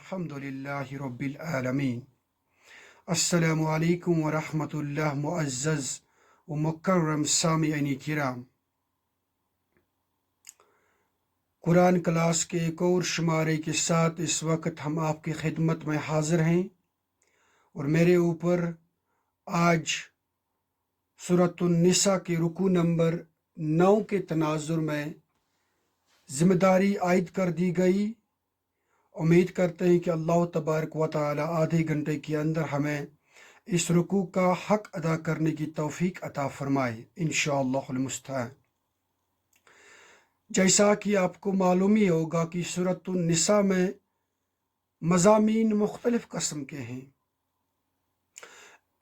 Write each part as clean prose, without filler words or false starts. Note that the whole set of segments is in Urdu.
الحمد للہ رب العالمین۔ السلام علیکم ورحمۃ اللہ معزز و مکرم سامعین کرام، قرآن کلاس کے ایک اور شمارے کے ساتھ اس وقت ہم آپ کی خدمت میں حاضر ہیں، اور میرے اوپر آج سورت النساء کے رکوع نمبر 9 کے تناظر میں ذمہ داری عائد کر دی گئی۔ امید کرتے ہیں کہ اللہ تبارک و تعالی آدھے گھنٹے کے اندر ہمیں اس رکوع کا حق ادا کرنے کی توفیق عطا فرمائے انشاءاللہ المستعان۔ جیسا کہ آپ کو معلوم ہی ہوگا کہ سورت النساء میں مضامین مختلف قسم کے ہیں۔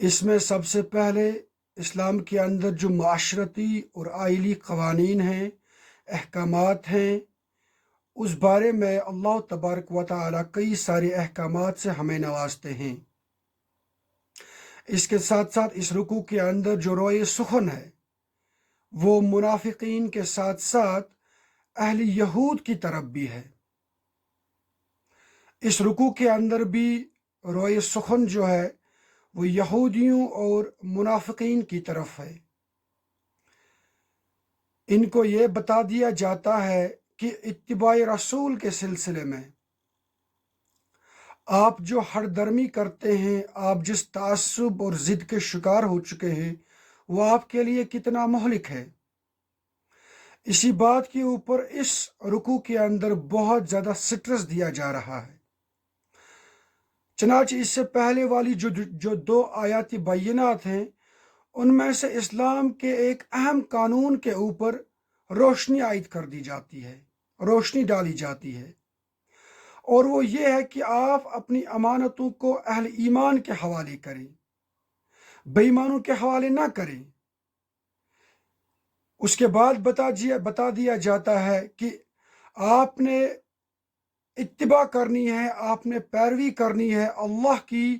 اس میں سب سے پہلے اسلام کے اندر جو معاشرتی اور آئلی قوانین ہیں، احکامات ہیں، اس بارے میں اللہ تبارک و تعالی کئی سارے احکامات سے ہمیں نوازتے ہیں۔ اس کے ساتھ ساتھ اس رکوع کے اندر جو روئے سخن ہے وہ منافقین کے ساتھ ساتھ اہل یہود کی طرف بھی ہے۔ اس رکوع کے اندر بھی روئے سخن جو ہے وہ یہودیوں اور منافقین کی طرف ہے۔ ان کو یہ بتا دیا جاتا ہے کہ اتباع رسول کے سلسلے میں آپ جو ہر درمی کرتے ہیں، آپ جس تعصب اور ضد کے شکار ہو چکے ہیں، وہ آپ کے لیے کتنا مہلک ہے۔ اسی بات کے اوپر اس رکوع کے اندر بہت زیادہ سٹرس دیا جا رہا ہے۔ چنانچہ اس سے پہلے والی جو 2 آیات بینات ہیں، ان میں سے اسلام کے ایک اہم قانون کے اوپر روشنی عائد کر دی جاتی ہے، روشنی ڈالی جاتی ہے، اور وہ یہ ہے کہ آپ اپنی امانتوں کو اہل ایمان کے حوالے کریں، بے ایمانوں کے حوالے نہ کریں۔ اس کے بعد بتا دیا جاتا ہے کہ آپ نے اتباع کرنی ہے، آپ نے پیروی کرنی ہے اللہ کی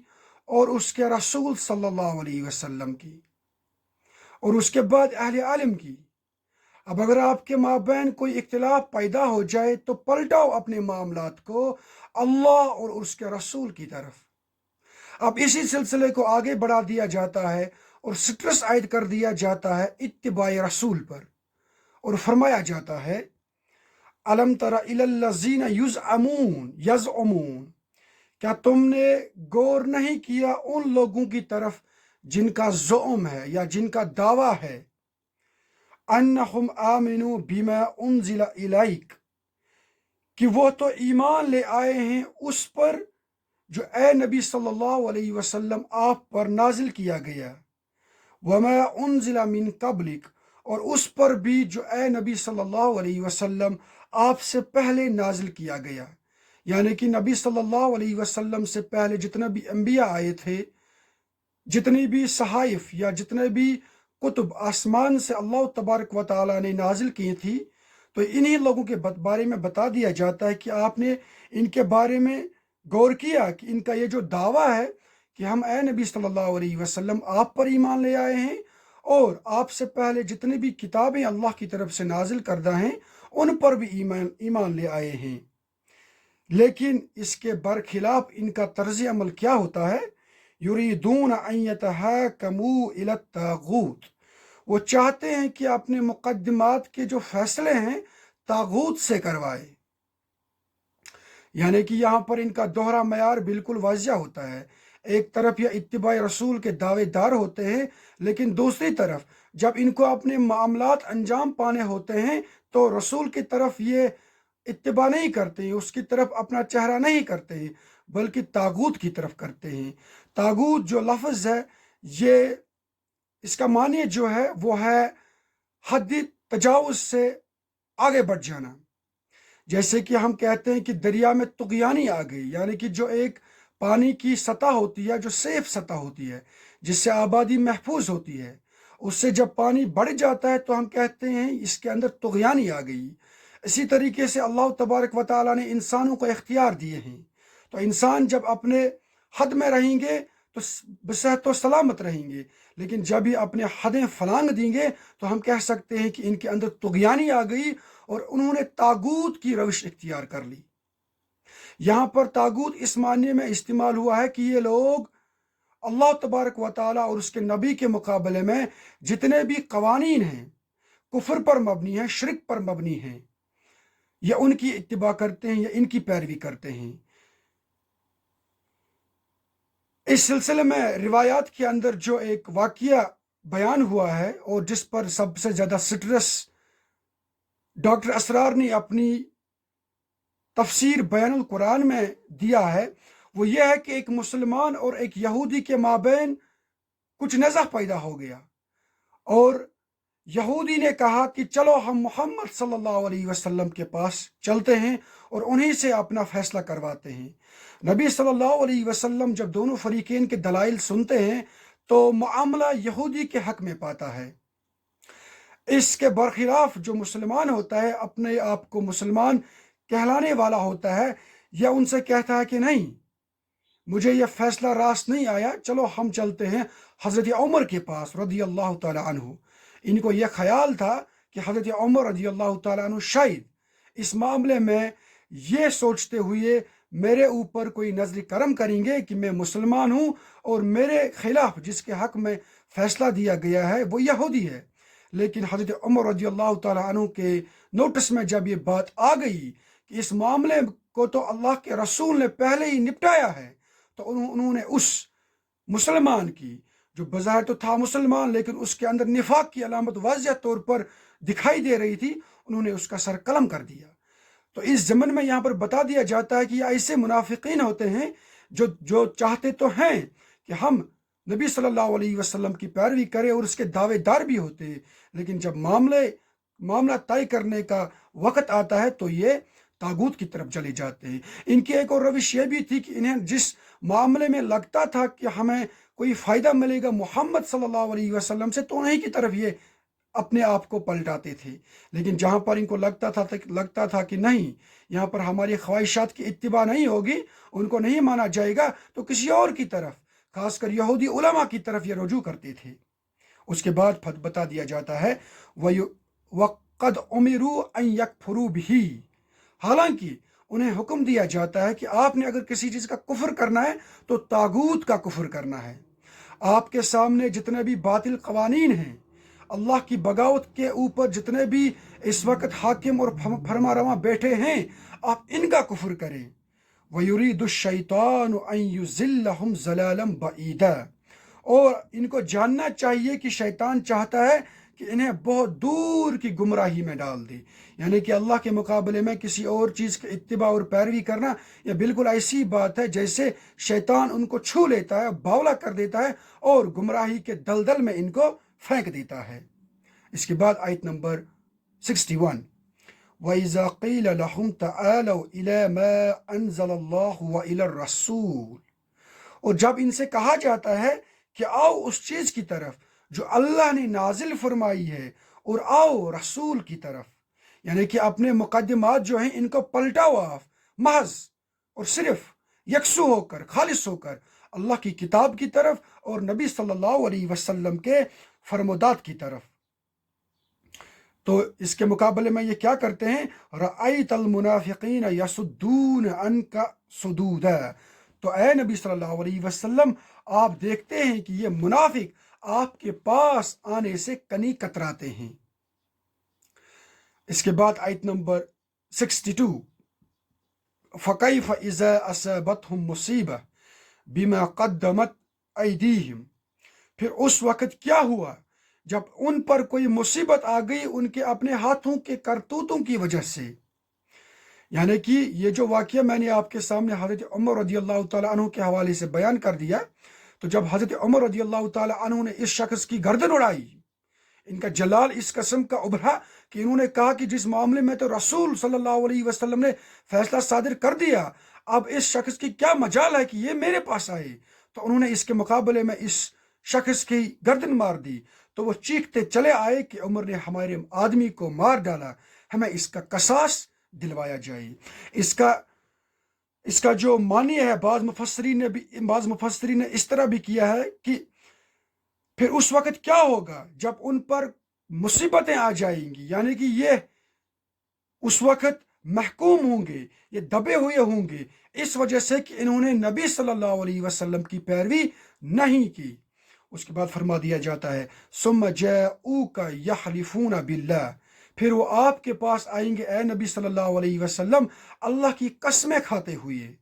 اور اس کے رسول صلی اللہ علیہ وسلم کی، اور اس کے بعد اہل علم کی۔ اب اگر آپ کے مابین کوئی اختلاف پیدا ہو جائے تو پلٹاؤ اپنے معاملات کو اللہ اور اس کے رسول کی طرف۔ اب اسی سلسلے کو آگے بڑھا دیا جاتا ہے اور سٹرس عائد کر دیا جاتا ہے اتباع رسول پر، اور فرمایا جاتا ہے الم تر الی الذین یزعمون، کیا تم نے غور نہیں کیا ان لوگوں کی طرف جن کا زعم ہے یا جن کا دعویٰ ہے انہم آمنوا بما انزل الیک، کہ وہ تو ایمان لے آئے ہیں اس پر جو اے نبی صلی اللہ علیہ وسلم آپ پر نازل کیا گیا، وما انزل من قبلک، اور اس پر بھی جو اے نبی صلی اللہ علیہ وسلم آپ سے پہلے نازل کیا گیا، یعنی کہ نبی صلی اللہ علیہ وسلم سے پہلے جتنے بھی انبیاء آئے تھے، جتنی بھی صحائف یا جتنے بھی کتب آسمان سے اللہ تبارک و تعالیٰ نے نازل کی تھی، تو انہی لوگوں کے بارے میں بتا دیا جاتا ہے کہ آپ نے ان کے بارے میں غور کیا کہ ان کا یہ جو دعویٰ ہے کہ ہم اے نبی صلی اللہ علیہ وسلم آپ پر ایمان لے آئے ہیں اور آپ سے پہلے جتنی بھی کتابیں اللہ کی طرف سے نازل کردہ ہیں ان پر بھی ایمان لے آئے ہیں، لیکن اس کے برخلاف ان کا طرز عمل کیا ہوتا ہے؟ یریدون ان یتحاکموا الی الطاغوت، وہ چاہتے ہیں کہ اپنے مقدمات کے جو فیصلے ہیں طاغوت سے کروائے، یعنی کہ یہاں پر ان کا دوہرا معیار بالکل واضح ہوتا ہے۔ ایک طرف یہ اتباع رسول کے دعوے دار ہوتے ہیں، لیکن دوسری طرف جب ان کو اپنے معاملات انجام پانے ہوتے ہیں تو رسول کی طرف یہ اتباع نہیں کرتے ہیں، اس کی طرف اپنا چہرہ نہیں کرتے ہیں، بلکہ طاغوت کی طرف کرتے ہیں۔ طاغوت جو لفظ ہے، یہ اس کا معنی جو ہے وہ ہے حد تجاوز سے آگے بڑھ جانا۔ جیسے کہ ہم کہتے ہیں کہ دریا میں طغیانی آ گئی، یعنی کہ جو ایک پانی کی سطح ہوتی ہے، جو سیف سطح ہوتی ہے، جس سے آبادی محفوظ ہوتی ہے، اس سے جب پانی بڑھ جاتا ہے تو ہم کہتے ہیں اس کے اندر طغیانی آ گئی۔ اسی طریقے سے اللہ تبارک و تعالیٰ نے انسانوں کو اختیار دیے ہیں، تو انسان جب اپنے حد میں رہیں گے تو بصحت و سلامت رہیں گے، لیکن جب یہ اپنے حدیں فلانگ دیں گے تو ہم کہہ سکتے ہیں کہ ان کے اندر طغیانی آ گئی اور انہوں نے طاغوت کی روش اختیار کر لی۔ یہاں پر طاغوت اس معنی میں استعمال ہوا ہے کہ یہ لوگ اللہ تبارک و تعالیٰ اور اس کے نبی کے مقابلے میں جتنے بھی قوانین ہیں کفر پر مبنی ہیں، شرک پر مبنی ہیں، یا ان کی اتباع کرتے ہیں یا ان کی پیروی کرتے ہیں۔ اس سلسلے میں روایات کے اندر جو ایک واقعہ بیان ہوا ہے اور جس پر سب سے زیادہ سٹریس ڈاکٹر اسرار نے اپنی تفسیر بیان القرآن میں دیا ہے، وہ یہ ہے کہ ایک مسلمان اور ایک یہودی کے مابین کچھ نزاع پیدا ہو گیا، اور یہودی نے کہا کہ چلو ہم محمد صلی اللہ علیہ وسلم کے پاس چلتے ہیں اور انہی سے اپنا فیصلہ کرواتے ہیں۔ نبی صلی اللہ علیہ وسلم جب دونوں فریقین کے دلائل سنتے ہیں تو معاملہ یہودی کے حق میں پاتا ہے۔ اس کے برخلاف جو مسلمان ہوتا ہے، اپنے آپ کو مسلمان کہلانے والا ہوتا ہے، یا ان سے کہتا ہے کہ نہیں، مجھے یہ فیصلہ راست نہیں آیا، چلو ہم چلتے ہیں حضرت عمر کے پاس رضی اللہ تعالی عنہ۔ ان کو یہ خیال تھا کہ حضرت عمر رضی اللہ تعالیٰ عنہ شاید اس معاملے میں یہ سوچتے ہوئے میرے اوپر کوئی نظر کرم کریں گے کہ میں مسلمان ہوں اور میرے خلاف جس کے حق میں فیصلہ دیا گیا ہے وہ یہودی ہے۔ لیکن حضرت عمر رضی اللہ تعالیٰ عنہ کے نوٹس میں جب یہ بات آ گئی کہ اس معاملے کو تو اللہ کے رسول نے پہلے ہی نپٹایا ہے، تو انہوں نے اس مسلمان کی، جو بظاہر تو تھا مسلمان لیکن اس کے اندر نفاق کی علامت واضح طور پر دکھائی دے رہی تھی، انہوں نے اس کا سر قلم کر دیا۔ تو اس ضمن میں یہاں پر بتا دیا جاتا ہے کہ یہ ایسے منافقین ہوتے ہیں جو چاہتے تو ہیں کہ ہم نبی صلی اللہ علیہ وسلم کی پیروی کریں اور اس کے دعوے دار بھی ہوتے ہیں، لیکن جب معاملہ طے کرنے کا وقت آتا ہے تو یہ طاغوت کی طرف چلے جاتے ہیں۔ ان کی ایک اور روش یہ بھی تھی کہ انہیں جس معاملے میں لگتا تھا کہ ہمیں کوئی فائدہ ملے گا محمد صلی اللہ علیہ وسلم سے، تو انہیں کی طرف یہ اپنے آپ کو پلٹاتے تھے، لیکن جہاں پر ان کو لگتا تھا کہ نہیں، یہاں پر ہماری خواہشات کی اتباع نہیں ہوگی، ان کو نہیں مانا جائے گا، تو کسی اور کی طرف، خاص کر یہودی علماء کی طرف یہ رجوع کرتے تھے۔ اس کے بعد بتا دیا جاتا ہے وَقَدْ أُمِرُوا أَن يَكْفُرُوا بِهِ، حالانکہ انہیں حکم دیا جاتا ہے کہ آپ نے اگر کسی چیز کا کفر کرنا ہے تو طاغوت کا کفر کرنا ہے۔ آپ کے سامنے جتنے بھی باطل قوانین ہیں، اللہ کی بغاوت کے اوپر جتنے بھی اس وقت حاکم اور فرما رواں بیٹھے ہیں، آپ ان کا کفر کریں۔ وَيُرِيدُ الشَّيْطَانُ أَن يُضِلَّهُمْ ضَلَالًا بَعِيدًا، اور ان کو جاننا چاہیے کہ شیطان چاہتا ہے کہ انہیں بہت دور کی گمراہی میں ڈال دے، یعنی کہ اللہ کے مقابلے میں کسی اور چیز کی اتباع اور پیروی کرنا یہ بالکل ایسی بات ہے جیسے شیطان ان کو چھو لیتا ہے، باولا کر دیتا ہے اور گمراہی کے دلدل میں ان کو پھینک دیتا ہے۔ اس کے بعد آیت نمبر 61، وَإِذَا قِيلَ لَهُمْ تَعَالَوْا إِلَى مَا أَنزَلَ اللَّهُ وَإِلَى الرَّسُولِ، اور جب ان سے کہا جاتا ہے کہ آؤ اس چیز کی طرف جو اللہ نے نازل فرمائی ہے، اور آؤ رسول کی طرف، یعنی کہ اپنے مقدمات جو ہیں ان کو پلٹاؤ، آپ محض اور صرف یکسو ہو کر، خالص ہو کر اللہ کی کتاب کی طرف اور نبی صلی اللہ علیہ وسلم کے فرمودات کی طرف۔ تو اس کے مقابلے میں یہ کیا کرتے ہیں؟ رَأَيْتَ الْمُنَافِقِينَ يَصُدُّونَ عَنْكَ صُدُودًا، تو اے نبی صلی اللہ علیہ وسلم آپ دیکھتے ہیں کہ یہ منافق آپ کے پاس آنے سے کنی کتراتے ہیں۔ اس کے بعد آیت نمبر 62، فَكَيْفَ إِذَا أَصَابَتْهُمْ مُصِيبَةٌ بِمَا قَدَّمَتْ أَيْدِيهِمْ، پھر اس وقت کیا ہوا جب ان پر کوئی مصیبت آ گئی ان کے اپنے ہاتھوں کے کرتوتوں کی وجہ سے۔ یعنی کہ یہ جو واقعہ میں نے آپ کے سامنے حضرت عمر رضی اللہ تعالیٰ عنہ کے حوالے سے بیان کر دیا، تو جب حضرت عمر رضی اللہ تعالیٰ عنہ نے اس شخص کی گردن اڑائی، ان کا جلال اس قسم کا ابھرا کہ انہوں نے کہا کہ جس معاملے میں تو رسول صلی اللہ علیہ وسلم نے فیصلہ صادر کر دیا، اب اس شخص کی کیا مجال ہے کہ یہ میرے پاس آئے، تو انہوں نے اس کے مقابلے میں اس شخص کی گردن مار دی۔ تو وہ چیختے چلے آئے کہ عمر نے ہمارے آدمی کو مار ڈالا، ہمیں اس کا قصاص دلوایا جائے۔ اس کا جو معنی ہے، بعض مفسرین نے اس طرح بھی کیا ہے کہ پھر اس وقت کیا ہوگا جب ان پر مصیبتیں آ جائیں گی، یعنی کہ یہ اس وقت محکوم ہوں گے، یہ دبے ہوئے ہوں گے، اس وجہ سے کہ انہوں نے نبی صلی اللہ علیہ وسلم کی پیروی نہیں کی۔ اس کے بعد فرما دیا جاتا ہے ثم جاءوک یحلفون باللہ، پھر وہ آپ کے پاس آئیں گے اے نبی صلی اللہ علیہ وسلم اللہ کی قسمیں کھاتے ہوئے،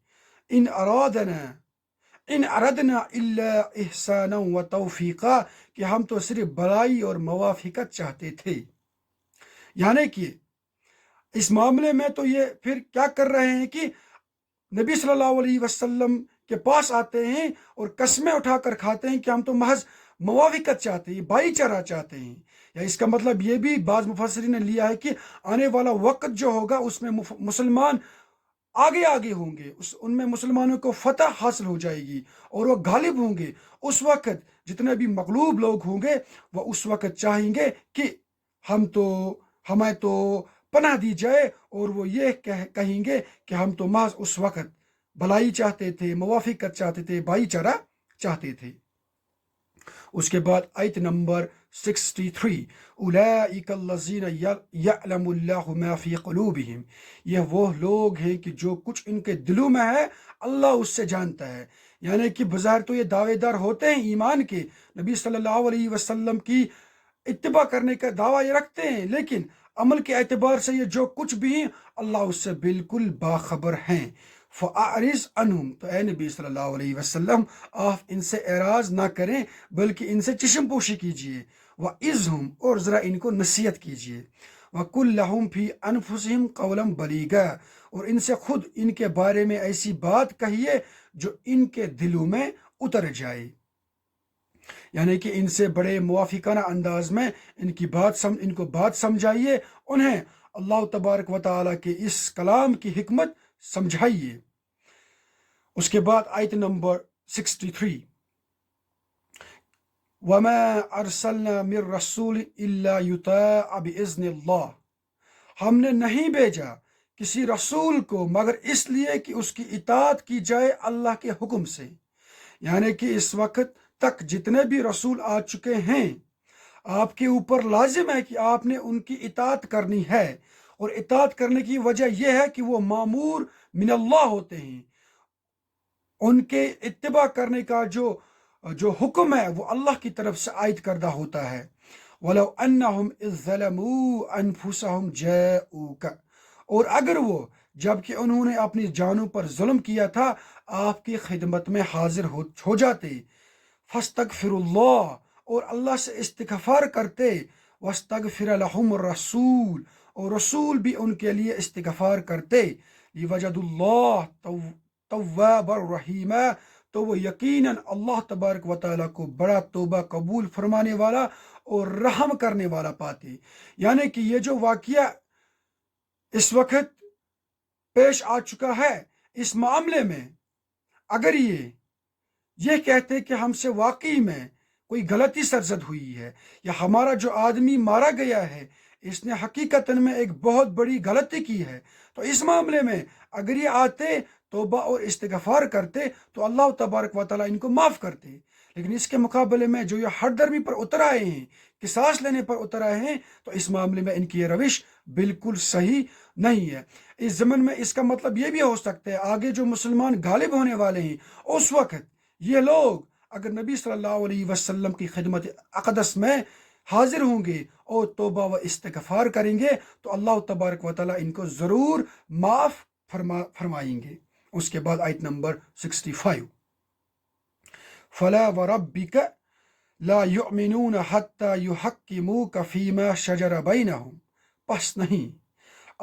ان اردنا الا احسانا و توفیقا، کہ ہم تو صرف بڑائی اور موافقت چاہتے تھے۔ یعنی کہ اس معاملے میں تو یہ پھر کیا کر رہے ہیں کہ نبی صلی اللہ علیہ وسلم کے پاس آتے ہیں اور قسمیں اٹھا کر کھاتے ہیں کہ ہم تو محض موافقت چاہتے ہیں، بھائی چارہ چاہتے ہیں۔ یا اس کا مطلب یہ بھی بعض مفسرین نے لیا ہے کہ آنے والا وقت جو ہوگا اس میں مسلمان آگے آگے ہوں گے، ان میں مسلمانوں کو فتح حاصل ہو جائے گی اور وہ غالب ہوں گے۔ اس وقت جتنے بھی مغلوب لوگ ہوں گے وہ اس وقت چاہیں گے کہ ہمیں تو پناہ دی جائے، اور وہ یہ کہیں گے کہ ہم تو محض اس وقت بھلائی چاہتے تھے، موافقت چاہتے تھے، بھائی چارہ چاہتے تھے۔ اس کے بعد آیت نمبر 63 اولئک الذین یعلم اللہ ما فی قلوبہم، یہ وہ لوگ ہیں کہ جو کچھ ان کے دلوں میں ہے اللہ اس سے جانتا ہے۔ یعنی کہ بظاہر تو یہ دعوے دار ہوتے ہیں ایمان کے، نبی صلی اللہ علیہ وسلم کی اتباع کرنے کا دعویٰ یہ رکھتے ہیں، لیکن عمل کے اعتبار سے یہ جو کچھ بھی ہیں اللہ اس سے بالکل باخبر ہیں۔ فَأَعْرِضْ عَنْهُمْ، تو اے نبی صلی اللہ علیہ وسلم آپ ان سے اعراض نہ کریں بلکہ ان سے چشم پوشی کیجئے، وَعِظْهُمْ، اور ذرا ان کو نصیحت کیجئے، وَقُلْ لَهُمْ فِي أَنفُسِهِمْ قَوْلًا بَلِيغًا، اور ان سے خود ان کے بارے میں ایسی بات کہیے جو ان کے دلوں میں اتر جائے۔ یعنی کہ ان سے بڑے موافقانہ انداز میں ان کو بات سمجھائیے، انہیں اللہ تبارک و تعالیٰ کے اس کلام کی حکمت سمجھائیے۔ اس کے بعد آیت نمبر 63 وَمَا أَرْسَلْنَا مِن رَّسُولٍ إِلَّا يُطَاعَ بِإِذْنِ اللَّهِ، ہم نے نہیں بھیجا کسی رسول کو مگر اس لیے کہ اس کی اطاعت کی جائے اللہ کے حکم سے۔ یعنی کہ اس وقت تک جتنے بھی رسول آ چکے ہیں آپ کے اوپر لازم ہے کہ آپ نے ان کی اطاعت کرنی ہے، اور اطاعت کرنے کی وجہ یہ ہے کہ وہ مامور من اللہ ہوتے ہیں، ان کے اتباع کرنے کا جو حکم ہے وہ اللہ کی طرف سے عائد کردہ ہوتا ہے۔ وَلَوْ أَنَّهُمْ إِذْ ظَلَمُوا أَنفُسَهُمْ جَاءُوكَ، اور اگر وہ جب کہ انہوں نے اپنی جانوں پر ظلم کیا تھا آپ کی خدمت میں حاضر ہو جاتے، فَاسْتَغْفِرُوا اللَّهَ، اور اللہ سے استغفار کرتے، وَاسْتَغْفِرَ لَهُمُ الرَّسُولُ، اور رسول بھی ان کے لیے استغفار کرتے، لِوَجَدُوا اللَّهَ تَوَّابًا رَحِيمًا، تو وہ یقیناً اللہ تبارک و تعالیٰ کو بڑا توبہ قبول فرمانے والا اور رحم کرنے والا پاتے۔ یعنی کہ یہ جو واقعہ اس وقت پیش آ چکا ہے اس معاملے میں، اگر یہ کہتے کہ ہم سے واقعی میں کوئی غلطی سرزد ہوئی ہے، یا ہمارا جو آدمی مارا گیا ہے اس نے حقیقتاً میں ایک بہت بڑی غلطی کی ہے، تو اس معاملے میں اگر یہ آتے توبہ اور استغفار کرتے تو اللہ تبارک و تعالیٰ ان کو معاف کرتے۔ لیکن اس کے مقابلے میں جو یہ ہٹ درمی پر اتر آئے ہیں، قصاص لینے پر اتر آئے ہیں، تو اس معاملے میں ان کی یہ روش بالکل صحیح نہیں ہے۔ اس زمن میں اس کا مطلب یہ بھی ہو سکتا ہے آگے جو مسلمان غالب ہونے والے ہیں اس وقت یہ لوگ اگر نبی صلی اللہ علیہ وسلم کی خدمت اقدس میں حاضر ہوں گے اور توبہ و استغفار کریں گے تو اللہ تبارک و تعالیٰ ان کو ضرور معاف فرمائیں گے۔ اس کے بعد آیت نمبر 65 فَلَا وَرَبِّكَ لَا يُؤْمِنُونَ حَتَّى يُحَكِّمُوكَ فِي مَا شَجَرَ بَيْنَهُمْ، پس نہیں،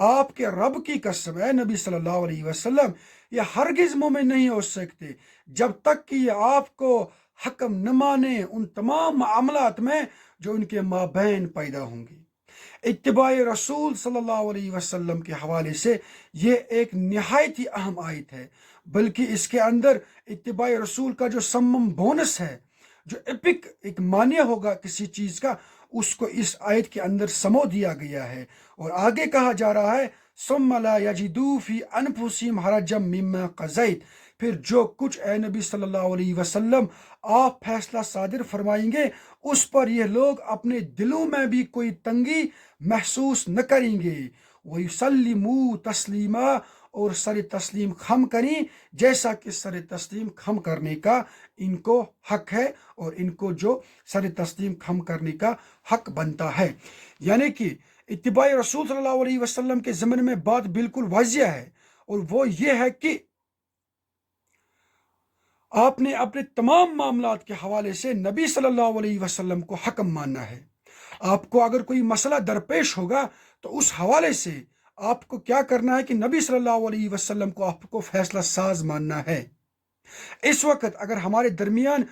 آپ کے رب کی قسم اے نبی صلی اللہ علیہ وسلم، یہ ہرگز مومن نہیں ہو سکتے جب تک کہ یہ آپ کو حکم نہ مانے ان تمام معاملات میں جو ان کے مابین پیدا ہوں گے۔ اتباع رسول صلی اللہ علیہ وسلم کے حوالے سے یہ ایک نہایت ہی اہم آیت ہے، بلکہ اس کے اندر اتباع رسول کا جو سمم بونس ہے، جو ایک معنی ہوگا کسی چیز کا، اس کو اس آیت کے اندر سمو دیا گیا ہے، اور آگے کہا جا رہا ہے ثُمَّ لَا يَجِدُوا فِي أَنفُسِهِمْ حَرَجًا مِّمَّا قَضَيْتَ، پھر جو کچھ اے نبی صلی اللہ علیہ وسلم آپ فیصلہ صادر فرمائیں گے اس پر یہ لوگ اپنے دلوں میں بھی کوئی تنگی محسوس نہ کریں گے، وَيُسَلِّمُوا تَسْلِيمًا، اور سر تسلیم خم کریں جیسا کہ سر تسلیم خم کرنے کا ان کو حق ہے اور ان کو جو سر تسلیم خم کرنے کا حق بنتا ہے۔ یعنی کہ اتباع رسول صلی اللہ علیہ وسلم کے ضمن میں بات بالکل واضح ہے، اور وہ یہ ہے کہ آپ نے اپنے تمام معاملات کے حوالے سے نبی صلی اللہ علیہ وسلم کو حکم ماننا ہے۔ آپ کو اگر کوئی مسئلہ درپیش ہوگا تو اس حوالے سے آپ کو کیا کرنا ہے کہ نبی صلی اللہ علیہ وسلم کو آپ کو فیصلہ ساز ماننا ہے۔ اس وقت اگر ہمارے درمیان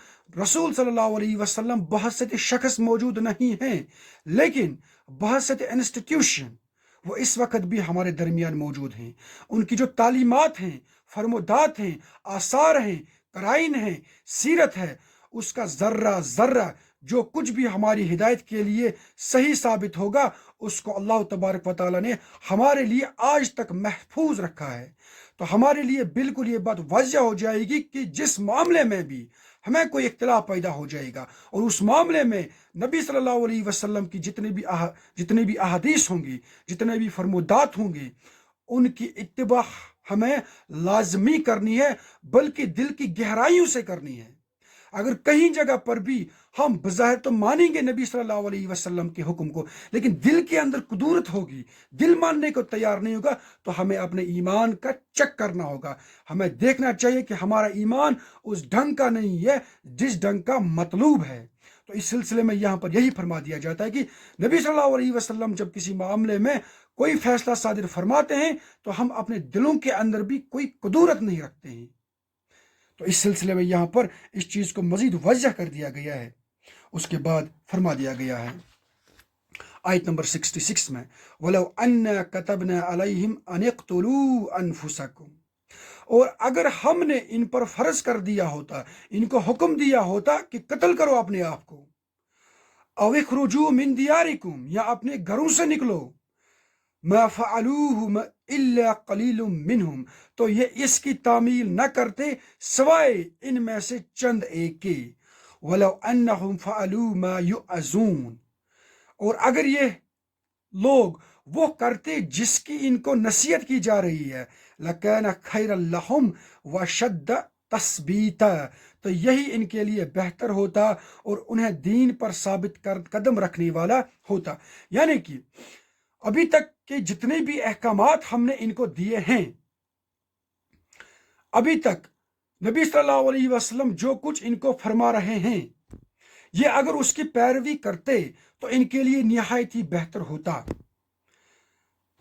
رسول صلی اللہ علیہ وسلم بہت سے شخص موجود نہیں ہیں، لیکن بہت سے انسٹیٹیوشن وہ اس وقت بھی ہمارے درمیان موجود ہیں۔ ان کی جو تعلیمات ہیں، فرمودات ہیں، آثار ہیں، قرائن ہیں، سیرت ہے، اس کا ذرہ ذرہ جو کچھ بھی ہماری ہدایت کے لیے صحیح ثابت ہوگا، اس کو اللہ تبارک و تعالیٰ نے ہمارے لیے آج تک محفوظ رکھا ہے۔ تو ہمارے لیے بالکل یہ بات واضح ہو جائے گی کہ جس معاملے میں بھی ہمیں کوئی اختلاف پیدا ہو جائے گا، اور اس معاملے میں نبی صلی اللہ علیہ وسلم کی جتنے بھی احادیث ہوں گی، جتنے بھی فرمودات ہوں گے، ان کی اتباع ہمیں لازمی کرنی ہے، بلکہ دل کی گہرائیوں سے کرنی ہے۔ اگر کہیں جگہ پر بھی ہم بظاہر تو مانیں گے نبی صلی اللہ علیہ وسلم کے حکم کو، لیکن دل کے اندر قدورت ہوگی، دل ماننے کو تیار نہیں ہوگا، تو ہمیں اپنے ایمان کا چیک کرنا ہوگا۔ ہمیں دیکھنا چاہیے کہ ہمارا ایمان اس ڈھنگ کا نہیں ہے جس ڈھنگ کا مطلوب ہے۔ تو اس سلسلے میں یہاں پر یہی فرما دیا جاتا ہے کہ نبی صلی اللہ علیہ وسلم جب کسی معاملے میں کوئی فیصلہ صادر فرماتے ہیں تو ہم اپنے دلوں کے اندر بھی کوئی قدورت نہیں رکھتے ہیں۔ تو اس سلسلے میں یہاں پر اس چیز کو مزید واضح کر دیا گیا ہے۔ اس کے بعد فرما دیا گیا ہے آیت نمبر 66 میں، وَلَوْ أَنَّا كَتَبْنَا عَلَيْهِمْ أَنِ اقْتُلُوا أَنفُسَكُمْ، اور اگر ہم نے ان پر فرض کر دیا ہوتا، ان کو حکم دیا ہوتا کہ قتل کرو اپنے آپ کو، أَوْ اخْرُجُوا مِن دِيَارِكُمْ، یا اپنے گھروں سے نکلو، مَا فَعَلُوهُ إِلَّا قَلِيلٌ مِّنْهُمْ، تو یہ اس کی تعمیل نہ کرتے سوائے ان میں سے چند ایک کے، وَلَوْ أَنَّهُمْ فَعَلُوا مَا يُؤْذُونَ، اور اگر یہ لوگ وہ کرتے جس کی ان کو نصیحت کی جا رہی ہے، لَكَانَ خَيْرًا لَهُمْ وَشَدَّ تَثْبِيتًا، تو یہی ان کے لیے بہتر ہوتا اور انہیں دین پر ثابت قدم رکھنے والا ہوتا۔ یعنی کہ ابھی تک کے جتنے بھی احکامات ہم نے ان کو دیے ہیں، ابھی تک نبی صلی اللہ علیہ وسلم جو کچھ ان کو فرما رہے ہیں، یہ اگر اس کی پیروی کرتے تو ان کے لیے نہایت ہی بہتر ہوتا۔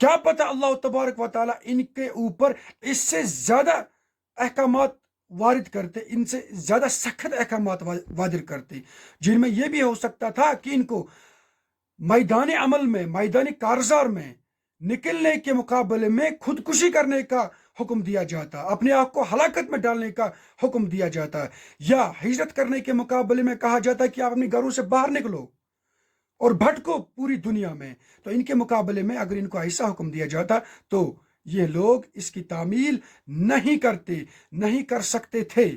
کیا پتہ اللہ تبارک و تعالیٰ ان کے اوپر اس سے زیادہ احکامات وارد کرتے، ان سے زیادہ سخت احکامات وارد کرتے، جن میں یہ بھی ہو سکتا تھا کہ ان کو میدان عمل میں، میدان کارزار میں نکلنے کے مقابلے میں خودکشی کرنے کا حکم دیا جاتا، اپنے آپ کو ہلاکت میں ڈالنے کا حکم دیا جاتا، یا ہجرت کرنے کے مقابلے میں کہا جاتا کہ آپ اپنے گھروں سے باہر نکلو اور بھٹکو پوری دنیا میں۔ تو ان کے مقابلے میں اگر ان کو ایسا حکم دیا جاتا تو یہ لوگ اس کی تعمیل نہیں کرتے، نہیں کر سکتے تھے۔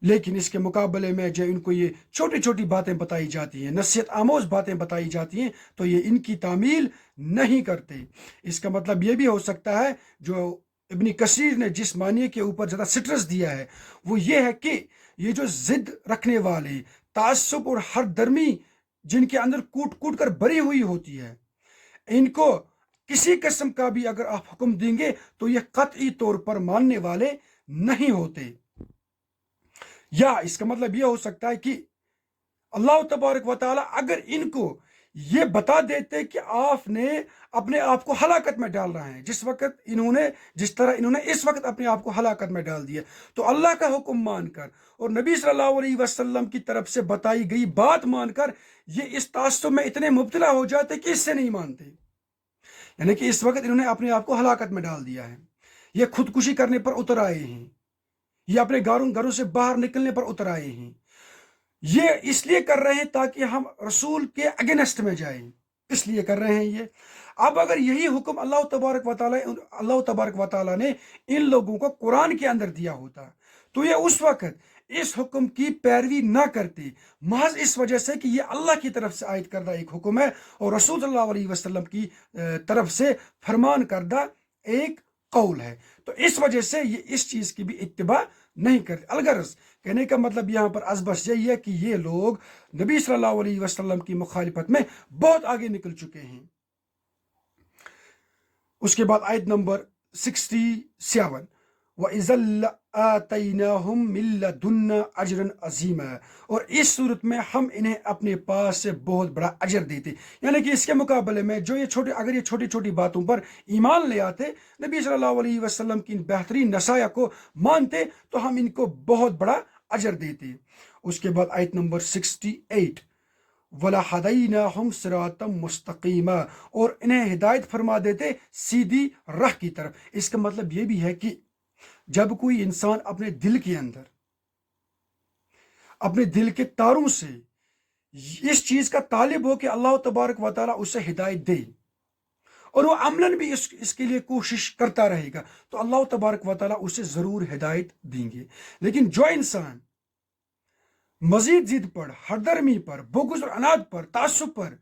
لیکن اس کے مقابلے میں جو ان کو یہ چھوٹی چھوٹی باتیں بتائی جاتی ہیں، نصیحت آموز باتیں بتائی جاتی ہیں، تو یہ ان کی تعمیل نہیں کرتے۔ اس کا مطلب یہ بھی ہو سکتا ہے، جو ابن کثیر نے جس معنی کے اوپر زیادہ سٹرس دیا ہے وہ یہ ہے کہ یہ جو ضد رکھنے والے، تعصب اور ہر درمی جن کے اندر کوٹ کوٹ کر بری ہوئی ہوتی ہے، ان کو کسی قسم کا بھی اگر آپ حکم دیں گے تو یہ قطعی طور پر ماننے والے نہیں ہوتے۔ یا اس کا مطلب یہ ہو سکتا ہے کہ اللہ تبارک و تعالیٰ اگر ان کو یہ بتا دیتے کہ آپ نے اپنے آپ کو ہلاکت میں ڈال رہے ہیں، جس طرح انہوں نے اس وقت اپنے آپ کو ہلاکت میں ڈال دیا، تو اللہ کا حکم مان کر اور نبی صلی اللہ علیہ وسلم کی طرف سے بتائی گئی بات مان کر یہ اس تعصب میں اتنے مبتلا ہو جاتے کہ اس سے نہیں مانتے، یعنی کہ اس وقت انہوں نے اپنے آپ کو ہلاکت میں ڈال دیا ہے، یہ خودکشی کرنے پر اتر آئے ہیں، یہ اپنے گھروں سے باہر نکلنے پر اتر آئے ہیں، یہ اس لیے کر رہے ہیں تاکہ ہم رسول کے اگینسٹ میں جائیں، اس لیے کر رہے ہیں یہ۔ اب اگر یہی حکم اللہ تبارک و تعالیٰ نے ان لوگوں کو قرآن کے اندر دیا ہوتا تو یہ اس وقت اس حکم کی پیروی نہ کرتے، محض اس وجہ سے کہ یہ اللہ کی طرف سے عائد کردہ ایک حکم ہے اور رسول صلی اللہ علیہ وسلم کی طرف سے فرمان کردہ ایک قول ہے۔ تو اس وجہ سے یہ اس چیز کی بھی اتباع نہیں کرتے۔ الغرض کہنے کا مطلب یہاں پر از بس یہی ہے کہ یہ لوگ نبی صلی اللہ علیہ وسلم کی مخالفت میں بہت آگے نکل چکے ہیں۔ اس کے بعد آیت نمبر 67، وَإِذَا لَآتَيْنَاهُم مِّن لَّدُنَّا أَجْرًا عَظِيمًا، اور اس صورت میں ہم انہیں اپنے پاس سے بہت بڑا اجر دیتے، یعنی کہ اس کے مقابلے میں جو اگر یہ چھوٹی چھوٹی باتوں پر ایمان لے آتے، نبی صلی اللہ علیہ وسلم کی بہترین نصائح کو مانتے، تو ہم ان کو بہت بڑا اجر دیتے۔ اس کے بعد آیت نمبر 68، وَلَهَدَيْنَاهُمْ صِرَاطًا مُسْتَقِيمًا، اور انہیں ہدایت فرما دیتے سیدھی راہ کی طرف۔ اس کا مطلب یہ بھی ہے کہ جب کوئی انسان اپنے دل کے اندر، اپنے دل کے تاروں سے اس چیز کا طالب ہو کہ اللہ تبارک و تعالیٰ اسے ہدایت دے، اور وہ عملاً بھی اس کے لیے کوشش کرتا رہے گا، تو اللہ تبارک و تعالیٰ اسے ضرور ہدایت دیں گے۔ لیکن جو انسان مزید ضد پر، ہردرمی پر، بغض اور عناد پر، تعصب پر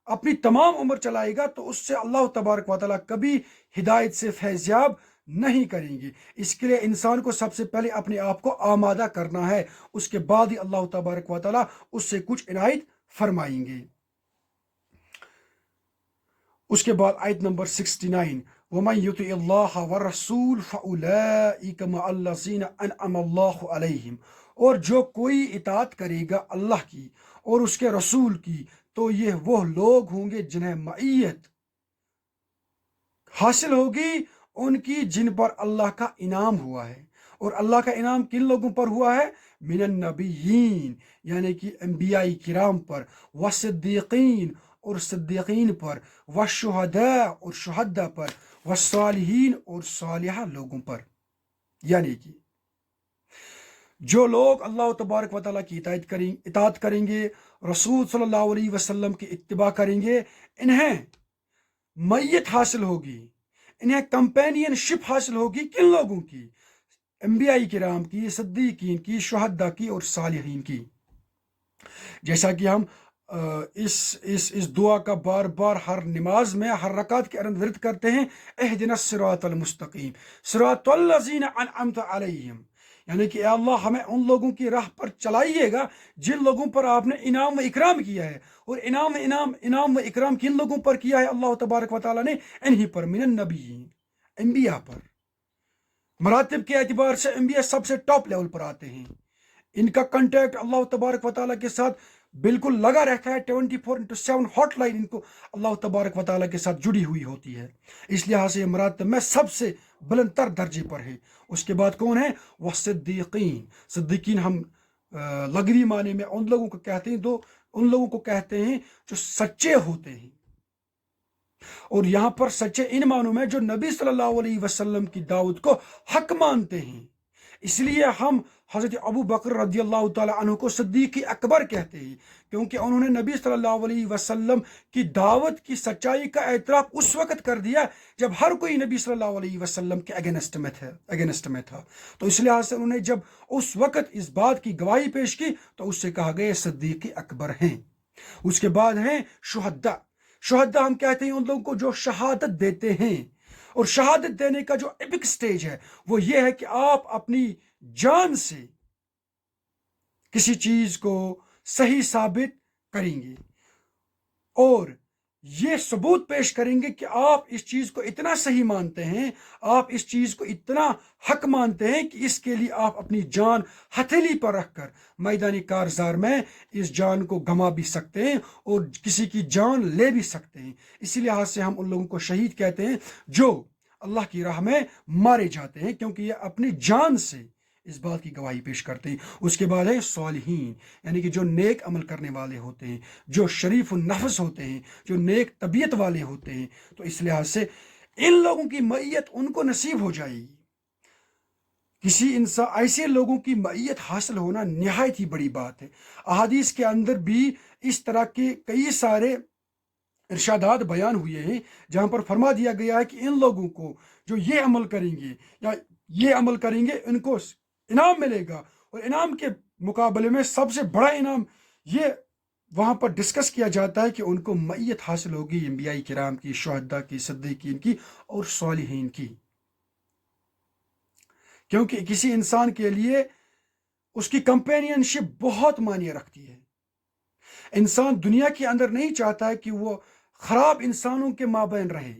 اپنی تمام عمر چلائے گا، تو اس سے اللہ تبارک و تعالیٰ کبھی ہدایت سے فیضیاب نہیں کریں گے۔ اس کے لیے انسان کو سب سے پہلے اپنے آپ کو آمادہ کرنا ہے، اس کے بعد ہی اللہ تبارک و تعالیٰ اس سے کچھ عنایت فرمائیں گے۔ اس کے بعد آیت نمبر 69، وَمَن يُطِعِ اللَّهَ وَالرَّسُولَ فَأُولَٰئِكَ مَعَ الَّذِينَ أَنْعَمَ اللَّهُ عَلَيْهِمْ، اور جو کوئی اطاعت کرے گا اللہ کی اور اس کے رسول کی، تو یہ وہ لوگ ہوں گے جنہیں معیت حاصل ہوگی ان کی، جن پر اللہ کا انعام ہوا ہے۔ اور اللہ کا انعام کن لوگوں پر ہوا ہے؟ من النبیین، یعنی کہ انبیاء کرام پر، والصدیقین، اور صدیقین پر، والشہداء، اور شہداء پر، والصالحین، اور صالحہ لوگوں پر۔ یعنی کہ جو لوگ اللہ تبارک و تعالیٰ کی اطاعت کریں گے، رسول صلی اللہ علیہ وسلم کی اتباع کریں گے، انہیں معیت حاصل ہوگی، انہیں کمپینین شپ حاصل ہوگی، کن لوگوں کی؟ انبیاء کرام کی، صدیقین کی، شہداء کی، اور صالحین کی۔ جیسا کہ ہم اس دعا کا بار بار ہر نماز میں، ہر رکعت کے اندر ورد کرتے ہیں، اہدنا الصراط المستقیم صراط الذین انعمت علیہم، یعنی کہ اے اللہ ہمیں ان لوگوں کی راہ پر چلائیے گا جن لوگوں پر آپ نے انعام و اکرام کیا ہے۔ اور انعام و اکرام کن لوگوں پر کیا ہے اللہ تبارک و تعالیٰ نے؟ انہی پر، من النبیین، انبیاء پر۔ مراتب کے اعتبار سے انبیاء سب سے ٹاپ لیول پر آتے ہیں، ان کا کنٹیکٹ اللہ تبارک و تعالیٰ کے ساتھ بالکل لگا رہتا ہے، 24/7 ہاٹ لائن ان کو اللہ تبارک و تعالیٰ کے ساتھ جڑی ہوئی ہوتی ہے۔ اس لحاظ سے یہ مراتب میں سب سے بلند تر درجے پر ہے۔ اس کے بعد کون ہے؟ وہ صدیقین۔ صدیقین ہم لغوی معنی میں ان لوگوں کو کہتے ہیں جو سچے ہوتے ہیں، اور یہاں پر سچے ان معنوں میں جو نبی صلی اللہ علیہ وسلم کی دعوت کو حق مانتے ہیں۔ اس لیے ہم حضرت ابو بکر رضی اللہ تعالیٰ عنہ کو صدیق اکبر کہتے ہیں، کیونکہ انہوں نے نبی صلی اللہ علیہ وسلم کی دعوت کی سچائی کا اعتراف اس وقت کر دیا جب ہر کوئی نبی صلی اللہ علیہ وسلم کے اگینسٹ میں تھا۔ تو اس لحاظ سے انہوں نے جب اس وقت اس بات کی گواہی پیش کی تو اس سے کہا گیا صدیق اکبر ہیں۔ اس کے بعد ہیں شہداء۔ شہداء ہم کہتے ہیں ان لوگوں کو جو شہادت دیتے ہیں، اور شہادت دینے کا جو ایپک سٹیج ہے وہ یہ ہے کہ آپ اپنی جان سے کسی چیز کو صحیح ثابت کریں گے، اور یہ ثبوت پیش کریں گے کہ آپ اس چیز کو اتنا صحیح مانتے ہیں، آپ اس چیز کو اتنا حق مانتے ہیں کہ اس کے لیے آپ اپنی جان ہتھیلی پر رکھ کر میدانی کارزار میں اس جان کو گما بھی سکتے ہیں اور کسی کی جان لے بھی سکتے ہیں۔ اسی لحاظ سے ہم ان لوگوں کو شہید کہتے ہیں جو اللہ کی راہ میں مارے جاتے ہیں، کیونکہ یہ اپنی جان سے اس بات کی گواہی پیش کرتے ہیں۔ اس کے بعد ہے صالحین، یعنی کہ جو نیک عمل کرنے والے ہوتے ہیں، جو شریف النفس ہوتے ہیں، جو نیک طبیعت والے ہوتے ہیں۔ تو اس لحاظ سے ان لوگوں کی معیت ان کو نصیب ہو جائے گی۔ کسی انسان ایسے لوگوں کی معیت حاصل ہونا نہایت ہی بڑی بات ہے۔ احادیث کے اندر بھی اس طرح کے کئی سارے ارشادات بیان ہوئے ہیں جہاں پر فرما دیا گیا ہے کہ ان لوگوں کو جو یہ عمل کریں گے یا یہ عمل کریں گے ان کو انعام ملے گا، اور انعام کے مقابلے میں سب سے بڑا انعام یہ وہاں پر ڈسکس کیا جاتا ہے کہ ان کو معیت حاصل ہوگی انبیاء کرام کی، شہداء کی، صدیقین کی اور صالحین کی، کیونکہ کسی انسان کے لیے اس کی کمپینین شپ بہت معنی رکھتی ہے۔ انسان دنیا کے اندر نہیں چاہتا ہے کہ وہ خراب انسانوں کے مابین رہے۔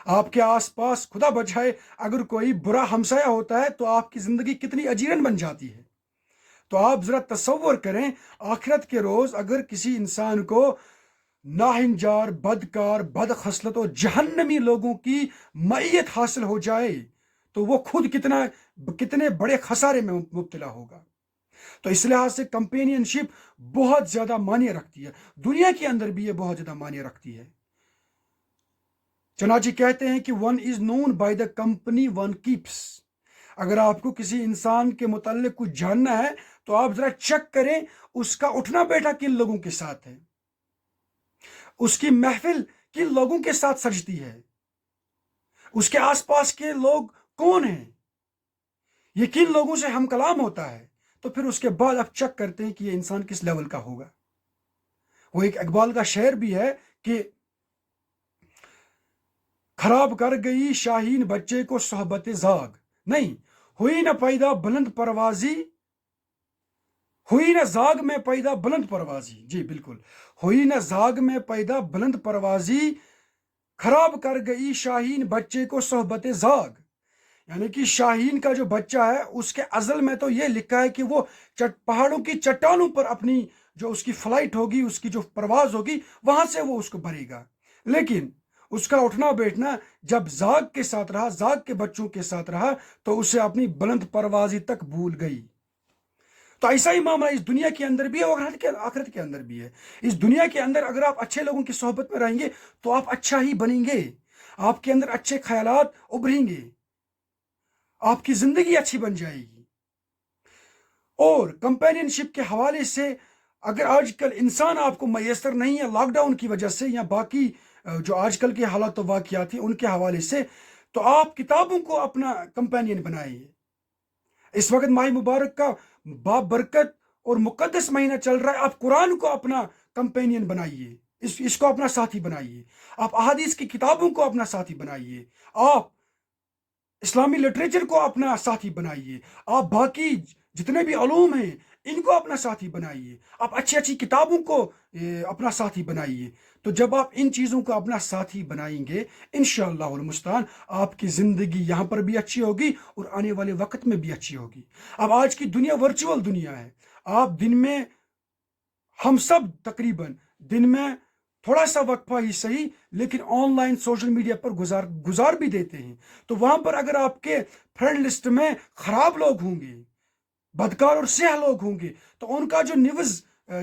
آپ کے آس پاس خدا بچائے اگر کوئی برا ہمسایہ ہوتا ہے تو آپ کی زندگی کتنی اجیرن بن جاتی ہے۔ تو آپ ذرا تصور کریں، آخرت کے روز اگر کسی انسان کو ناہنجار، بدکار، بد خصلت اور جہنمی لوگوں کی معیت حاصل ہو جائے تو وہ خود کتنے بڑے خسارے میں مبتلا ہوگا۔ تو اس لحاظ سے کمپینین شپ بہت زیادہ معنی رکھتی ہے، دنیا کے اندر بھی یہ بہت زیادہ معنی رکھتی ہے۔ چنانچہ کہتے ہیں کہ one is known by the company one keeps. اگر آپ کو کسی انسان کے متعلق کچھ جاننا ہے تو آپ ذرا چیک کریں اس کا اٹھنا بیٹھا کن لوگوں کے ساتھ ہے، اس کی محفل کن لوگوں کے ساتھ سجتی ہے، اس کے آس پاس کے لوگ کون ہیں، یہ کن لوگوں سے ہم کلام ہوتا ہے، تو پھر اس کے بعد آپ چیک کرتے ہیں کہ یہ انسان کس لیول کا ہوگا۔ وہ ایک اقبال کا شعر بھی ہے کہ خراب کر گئی شاہین بچے کو صحبت زاگ، نہیں ہوئی نہ پیدا بلند پروازی، ہوئی نہ زاگ میں پیدا بلند پروازی، جی بالکل، ہوئی نہ زاگ میں پیدا بلند پروازی، خراب کر گئی شاہین بچے کو صحبت زاگ۔ یعنی کہ شاہین کا جو بچہ ہے اس کے ازل میں تو یہ لکھا ہے کہ وہ پہاڑوں کی چٹانوں پر اپنی جو اس کی فلائٹ ہوگی، اس کی جو پرواز ہوگی، وہاں سے وہ اس کو بھرے گا، لیکن اس کا اٹھنا بیٹھنا جب زاگ کے ساتھ رہا، زاگ کے بچوں کے ساتھ رہا، تو اسے اپنی بلند پروازی تک بھول گئی۔ تو ایسا ہی معاملہ اس دنیا کے اندر بھی ہے اور آخرت کے اندر بھی ہے۔ اس دنیا کے اندر اگر آپ اچھے لوگوں کی صحبت میں رہیں گے تو آپ اچھا ہی بنیں گے، آپ کے اندر اچھے خیالات ابھریں گے، آپ کی زندگی اچھی بن جائے گی۔ اور کمپینین شپ کے حوالے سے اگر آج کل انسان آپ کو میسر نہیں ہے لاک ڈاؤن کی وجہ سے یا باقی جو آج کل کے حالات و واقعات ہیں ان کے حوالے سے، تو آپ کتابوں کو اپنا کمپینین بنائیے۔ اس وقت ماہ مبارک کا بابرکت اور مقدس مہینہ چل رہا ہے، آپ قرآن کو اپنا کمپینین بنائیے، اس کو اپنا ساتھی بنائیے، آپ احادیث کی کتابوں کو اپنا ساتھی بنائیے، آپ اسلامی لٹریچر کو اپنا ساتھی بنائیے، آپ باقی جتنے بھی علوم ہیں ان کو اپنا ساتھی بنائیے، آپ اچھی اچھی کتابوں کو اپنا ساتھی بنائیے۔ تو جب آپ ان چیزوں کو اپنا ساتھی بنائیں گے انشاءاللہ المستعان آپ کی زندگی یہاں پر بھی اچھی ہوگی اور آنے والے وقت میں بھی اچھی ہوگی۔ اب آج کی دنیا ورچوئل دنیا ہے، آپ دن میں، ہم سب تقریباً دن میں تھوڑا سا وقفہ ہی صحیح لیکن آن لائن سوشل میڈیا پر گزار بھی دیتے ہیں۔ تو وہاں پر اگر آپ کے فرینڈ لسٹ میں خراب لوگ ہوں گے، بدکار اور سیاہ لوگ ہوں گے، تو ان کا جو نیوز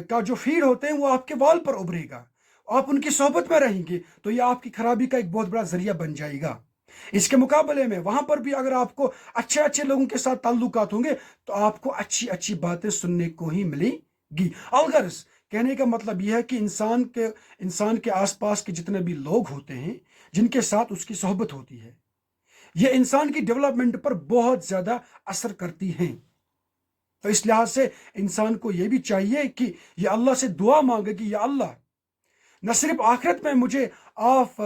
کا جو فیڈ ہوتے ہیں وہ آپ کے وال پر ابھرے گا، آپ ان کی صحبت میں رہیں گے تو یہ آپ کی خرابی کا ایک بہت بڑا ذریعہ بن جائے گا۔ اس کے مقابلے میں وہاں پر بھی اگر آپ کو اچھے اچھے لوگوں کے ساتھ تعلقات ہوں گے تو آپ کو اچھی اچھی باتیں سننے کو ہی ملیں گی۔ الغرض کہنے کا مطلب یہ ہے کہ انسان کے آس پاس کے جتنے بھی لوگ ہوتے ہیں جن کے ساتھ اس کی صحبت ہوتی ہے، یہ انسان کی ڈیولپمنٹ پر بہت زیادہ اثر کرتی ہیں۔ تو اس لحاظ سے انسان کو یہ بھی چاہیے کہ یہ اللہ سے دعا مانگے کہ یا اللہ نہ صرف آخرت میں مجھے آپ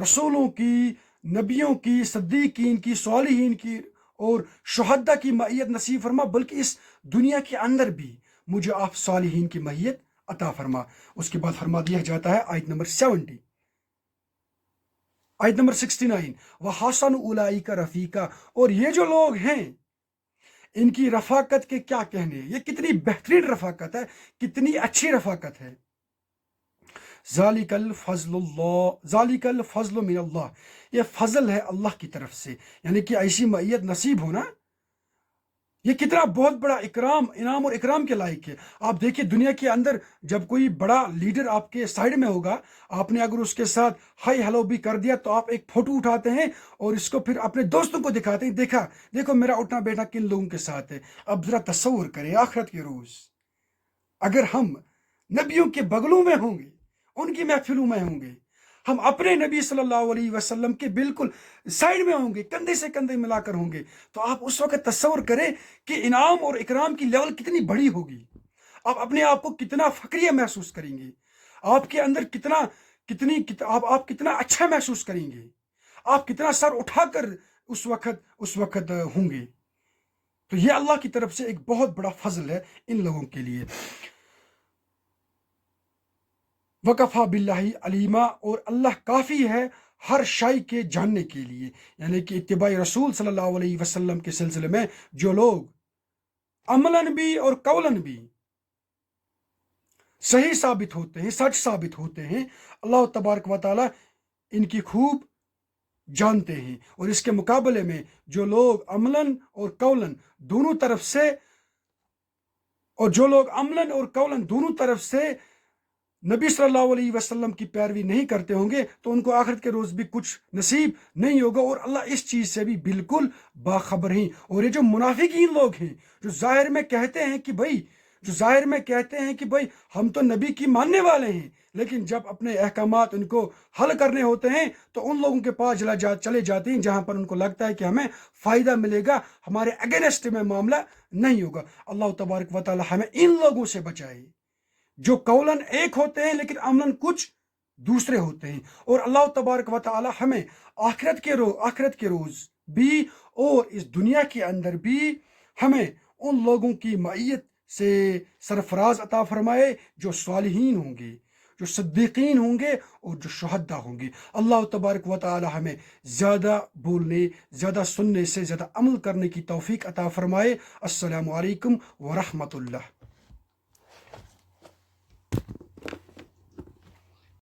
رسولوں کی، نبیوں کی، صدیقین کی، صالحین کی اور شہداء کی معیت نصیب فرما، بلکہ اس دنیا کے اندر بھی مجھے آپ صالحین کی معیت عطا فرما۔ اس کے بعد فرما دیا جاتا ہے آیت نمبر 70، آیت نمبر 69، وَحَسَنُ أُولَئِكَ رَفِيقًا، اور یہ جو لوگ ہیں ان کی رفاقت کے کیا کہنے، یہ کتنی بہترین رفاقت ہے، کتنی اچھی رفاقت ہے۔ ذالک الفضل من اللہ، یہ فضل ہے اللہ کی طرف سے، یعنی کہ ایسی معیت نصیب ہونا یہ کتنا بہت بڑا اکرام، انعام اور اکرام کے لائق ہے۔ آپ دیکھیں دنیا کے اندر جب کوئی بڑا لیڈر آپ کے سائڈ میں ہوگا، آپ نے اگر اس کے ساتھ ہائی ہیلو بھی کر دیا تو آپ ایک فوٹو اٹھاتے ہیں اور اس کو پھر اپنے دوستوں کو دکھاتے ہیں، دیکھو میرا اٹھنا بیٹھنا کن لوگوں کے ساتھ ہے۔ اب ذرا تصور کریں آخرت کے روز اگر ہم نبیوں کے بغلوں میں ہوں گے، ان کی محفلوں میں ہوں گے، ہم اپنے نبی صلی اللہ علیہ وسلم کے بالکل سائڈ میں ہوں گے، کندھے سے کندھے ملا کر ہوں گے، تو آپ اس وقت تصور کریں کہ انعام اور اکرام کی لیول کتنی بڑی ہوگی۔ آپ اپنے آپ کو کتنا فخریہ محسوس کریں گے، آپ کے اندر آپ کتنا اچھا محسوس کریں گے، آپ کتنا سر اٹھا کر اس وقت ہوں گے۔ تو یہ اللہ کی طرف سے ایک بہت بڑا فضل ہے ان لوگوں کے لیے۔ وکفا باللہ علیما، اور اللہ کافی ہے ہر شے کے جاننے کے لیے، یعنی کہ اتباع رسول صلی اللہ علیہ وسلم کے سلسلے میں جو لوگ عملاً بھی اور قولاً بھی صحیح ثابت ہوتے ہیں، سچ ثابت ہوتے ہیں، اللہ تبارک و تعالی ان کی خوب جانتے ہیں۔ اور اس کے مقابلے میں جو لوگ عملاً اور قولاً دونوں طرف سے نبی صلی اللہ علیہ وسلم کی پیروی نہیں کرتے ہوں گے تو ان کو آخرت کے روز بھی کچھ نصیب نہیں ہوگا، اور اللہ اس چیز سے بھی بالکل باخبر ہیں۔ اور یہ جو منافقین لوگ ہیں جو ظاہر میں کہتے ہیں کہ بھائی ہم تو نبی کی ماننے والے ہیں، لیکن جب اپنے احکامات ان کو حل کرنے ہوتے ہیں تو ان لوگوں کے پاس چلے جاتے ہیں جہاں پر ان کو لگتا ہے کہ ہمیں فائدہ ملے گا، ہمارے اگینسٹ میں معاملہ نہیں ہوگا۔ اللہ تبارک و تعالی ہمیں ان لوگوں سے بچائے جو قولاً ایک ہوتے ہیں لیکن عملاً کچھ دوسرے ہوتے ہیں۔ اور اللہ تبارک و تعالی ہمیں آخرت کے روز بھی اور اس دنیا کے اندر بھی ہمیں ان لوگوں کی معیت سے سرفراز عطا فرمائے جو صالحین ہوں گے، جو صدیقین ہوں گے اور جو شہداء ہوں گے۔ اللہ تبارک و تعالی ہمیں زیادہ بولنے، زیادہ سننے سے زیادہ عمل کرنے کی توفیق عطا فرمائے۔ السلام علیکم ورحمۃ اللہ۔